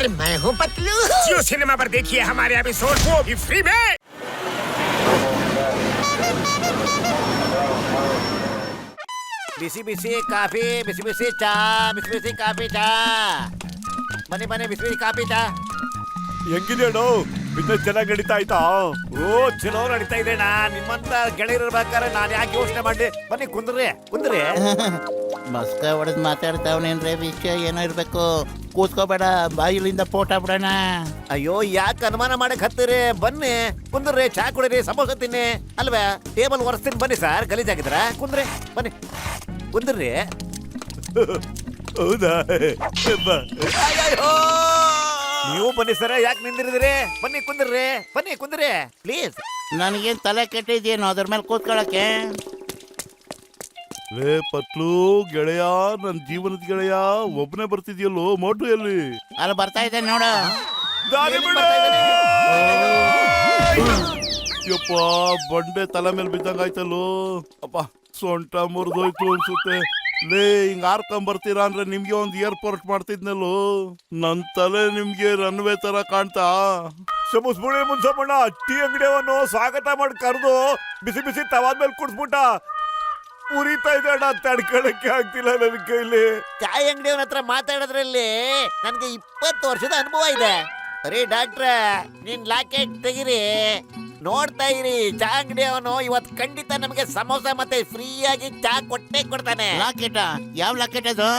अरे मैं हूँ पतलू। जियो सिनेमा पर देखिए हमारे एपिसोड, वो भी फ्री में। ಬಿಸಿ ಬಿಸಿ ಕಾಫಿ, ಬಿಸಿ ಬಿಸಿ ಚಾ, ಬಿಸಿ ಬಿಸಿ ಕಾಫಿ ಚಾ. ಬನ್ನಿ ಬನ್ನಿ, ಬಿಸಿ ಬಿಸಿ ಕಾಫಿ ಚಾ. ಹೆಂಗಿದೆ ಬಿಸ್ನೆಸ್ ಚೆನ್ನಾಗಿ ನಡೀತಾ ಆಯ್ತಾ? ಓ ಚಲೋ ನಡೀತಾ ಇದೆ ಅಣ್ಣ. ನಿಮ್ಮಂತ ಗೆಳೆಯರಿರ್ಬೇಕಾದ್ರೆ ನಾನು ಯಾಕೆ ಯೋಚನೆ ಮಾಡಿ. ಬನ್ನಿ ಕುಂದ್ರಿ ಕುಂದ್ರಿ. ಮಸ್ಕ ಹೊಡೆದ್ ಮಾತಾಡ್ತಾವನೇನ್ರಿ, ವಿಷಯ ಏನೋ ಇರ್ಬೇಕು. ಕೂತ್ಕೋಬೇಡ, ಬಾಯಿಲಿಂದ ಪೋಟ ಬಿಡೋಣ. ಅಯ್ಯೋ ಯಾಕೆ ಅನುಮಾನ ಮಾಡಕ್ ಹತ್ತೀರಿ? ಬನ್ನಿ ಕುಂದ್ರಿ, ಚಾ ಕುಡಿರಿ, ಸಮೋಸ ತಿನ್ನಿ ಅಲ್ವೇ. ಟೇಬಲ್ ಒರೆಸ್ತೀನಿ ಬನ್ನಿ ಸರ್, ಗಲೀಜಾಗಿದ್ರ. ಕುಂದ್ರಿ ಬನ್ನಿ ಕುಂದ್ರಿ. ಹೌದಾ? ಅಯ್ಯೋ ನೀವು ಬನ್ನಿ ಸರ್, ಯಾಕೆ ನಿಂದಿರಿದ್ರಿ? ಬನ್ನಿ ಕುಂದ್ರಿ, ಬನ್ನಿ ಕುಂದ್ರಿ ಪ್ಲೀಸ್. ನನಗೇನ್ ತಲೆ ಕೆಟ್ಟಿದ್ಯೇನೋ ಅದ್ರ ಮೇಲೆ ಕೂತ್ಕೊಳಕ್ಕೆ? ಲೇ ಪತ್ಲು ಗೆಳೆಯ, ನನ್ ಜೀವನದ ಗೆಳೆಯ ಒಬ್ಬನೇ ಬರ್ತಿದ್ಯಲ್ಲೋ, ಮೋಟು ಎಲ್ಲಿ? ಅಲ್ಲಿ ಬರ್ತಾ ಇದೆ ನೋಡು. ದಾರಿ ಬಿಡು. ಯಪ್ಪ, ಬಂಡೆ ತಲೆ ಮೇಲೆ ಬಿದ್ದಂಗಾಯ್ತಲ್ಲೋ. ಅಪ್ಪ, ಸೊಂಟ ಮುರಿದೋಯ್ತು ಅನ್ಸುತ್ತೆ. ಲೇ, ಹಿಂಗ ಹಾರ್ಕೊಂಬರ್ತೀರಾ ಅಂದ್ರೆ ನಿಮ್ಗೆ ಒಂದ್ ಏರ್ಪೋರ್ಟ್ ಮಾಡ್ತಿದ್ನಲ್ಲೋ. ನನ್ ತಲೆ ನಿಮ್ಗೆ ರನ್ವೇ ತರ ಕಾಣ್ತಾ? ಸಮುಸ್ಬುಳಿ ಮುನ್ಸಮ್ಮಣ್ಣ ಟೀ ಅಂಗಡಿಯವನು ಸ್ವಾಗತ ಮಾಡಿ ಕರೆದು ಬಿಸಿ ಬಿಸಿ ತವಾದ್ಮೇಲೆ ಕುಡ್ಸ್ಬಿಟ್ಟ. ಉರಿತಾ ಇದೆ ಅಣ್ಣ, ತಡ್ಕೊಳಕ್ಕೆ ಆಗ್ತಿಲ್ಲ ನನ್ನ ಕೈಲಿ. ಚಾಯ್ ಅಂಗಡಿಯವನ ಹತ್ರ ಮಾತಾಡೋದ್ರಲ್ಲಿ ನನ್ಗೆ 20 ವರ್ಷದ ಅನುಭವ ಇದೆ. ಅರೇ ಡಾಕ್ಟ್ರ, ನೀನ್ ಲಾಕೆಟ್ ತೆಗಿರಿ, ನೋಡ್ತಾ ಇರಿ. ಚಾ ಅಂಗಡಿಯವನು ಇವತ್ತು ಖಂಡಿತ ನಮಗೆ ಸಮೋಸ ಮತ್ತೆ ಫ್ರೀ ಆಗಿ ಚಾ ಕೊಟ್ಟೆ ಕೊಡ್ತಾನೆ. ಲಾಕೆಟ? ಯಾವ ಲಾಕೆಟ್ ಅದು?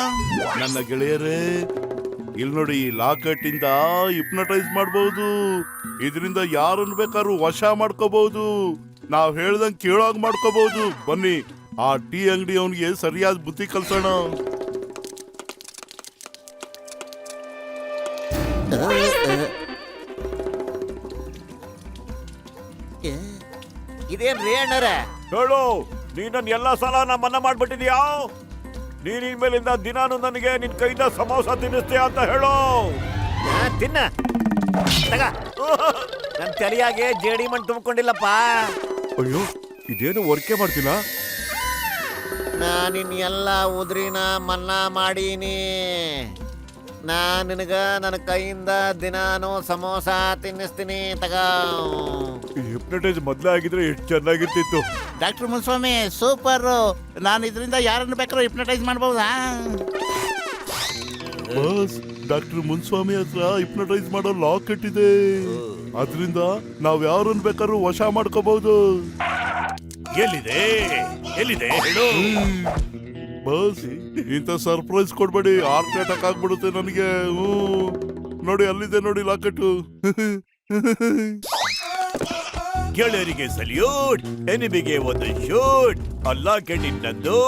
ನನ್ನ ಗೆಳೆಯರೇ, ಇಲ್ಲಿ ನೋಡಿ, ಈ ಲಾಕೆಟ್ ಇಂದ ಹಿಪ್ನಟೈಸ್ ಮಾಡಬಹುದು. ಇದರಿಂದ ಯಾರನ್ನು ಬೇಕಾದ್ರೂ ವಶ ಮಾಡ್ಕೋಬಹುದು. ನಾವ್ ಹೇಳ್ದಂಗ್ ಕೇಳೋಗ್ ಮಾಡ್ಕೋಬಹುದು. ಬನ್ನಿ, ಆ ಟೀ ಅಂಗಡಿ ಅವನಿಗೆ ಸರಿಯಾದ ಬುದ್ಧಿ ಕಲ್ಸೋಣ. ಇದೇನ್ರಿ ಅಣ್ಣರ? ಹೇಳು, ನೀನ್ ಎಲ್ಲಾ ಸಲ ನಾ ಮನ್ನಾ ಮಾಡ್ಬಿಟ್ಟಿದ್ಯಾ? ನೀನ್ ಇನ್ಮೇಲಿಂದ ದಿನಾನು ನನಗೆ ನಿನ್ ಕೈಯಿಂದ ಸಮೋಸ ತಿನ್ನಿಸ್ತೀಯ ಅಂತ ಹೇಳು. ತಿನ್ನ ತಗ. ನನ್ ತಲೆಯಾಗೆ ಜೇಡಿ ಮಣ್ಣು ತುಂಬಿಕೊಂಡಿಲ್ಲಪ್ಪ. ಅಯ್ಯೋ, ಇದೇನು ವರ್ಕೆ ಮಾಡ್ತಿಲ್ಲ. ನಾನಿನ್ ಎಲ್ಲ ಉದ್ರಿನ ಮನ್ನಾ ಮಾಡೀನಿ. ನಿನಗ ನನ್ನ ಕೈಯಿಂದ ದಿನಾನು ಸಮೋಸ ತಿನ್ನಿಸ್ತೀನಿ, ತಗ. ಹಿಪ್ನಟೈಸ್ ಮೊದ್ಲೇ ಆಗಿದ್ರೆ ಎಷ್ಟು ಚೆನ್ನಾಗಿರ್ತಿತ್ತು. Doctor Muniswamy super. ನಾನು ಇದರಿಂದ ಯಾರನ್ನು ಬೇಕಾದ್ರೂ ಹಿಪ್ನಟೈಸ್ ಮಾಡ್ಬಹುದಾ? ಬಸ್, ಡಾಕ್ಟರ್ ಮುನ್ಸ್ವಾಮಿ ಹತ್ರ ಹಿಪ್ನಟೈಸ್ ಮಾಡೋ ಲಾಕೆಟ್ ಇದೆ. ಅದರಿಂದ ನಾವ್ ಯಾರನ್ನು ಬೇಕಾದ್ರೂ ವಶ ಮಾಡ್ಕೋಬಹುದು. ಎಲ್ಲಿದೆ ಎಲ್ಲಿದೆ ಹೇಳು. ಬಸ್, ಇಂಥ ಸರ್ಪ್ರೈಸ್ ಕೊಡ್ಬೇಡಿ, ಹಾರ್ಟ್ ಅಟ್ಯಾಕ್ ಆಗ್ಬಿಡುತ್ತೆ ನನಗೆ. ನೋಡಿ, ಅಲ್ಲಿದೆ ನೋಡಿ ಲಾಕೆಟ್. ಗೆಳೆಯರಿಗೆ ಸಲ್ಯೂಟ್, ಎನಿಮಿಗೆ ಒಂದು ಶೂಟ್. ಅಲ್ಲ ಕೆಟ್ಟಿದ್ದು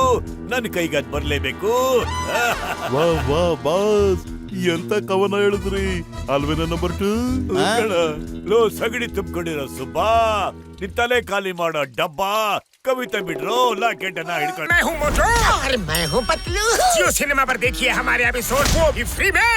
ನನ್ನ ಕೈಗದ್ ಬರ್ಲೇಬೇಕು. ವಾ ವಾ ಬಾಸ್, ಎಂತ ಕವನ ಹೇಳಿದ್ರಿ ಅಲ್ವೇನ ನಂಬರ್ 2? ಲೋ ಸಗಡಿ ತುಂಬಿಕೊಂಡಿರೋ ಸುಬ್ಬ, ನಿನ್ ತಲೆ ಖಾಲಿ ಮಾಡೋ ಡಬ್ಬ, ಕವಿತೆ ಬಿಡ್ರೋ ಲಾಕೆಟ್ ಅನ್ನ ಹಿಡ್ಕೊಂಡು. अरे मैं हूँ पतलू। जियो सिनेमा पर देखिए हमारे एपिसोड, वो भी फ्री में।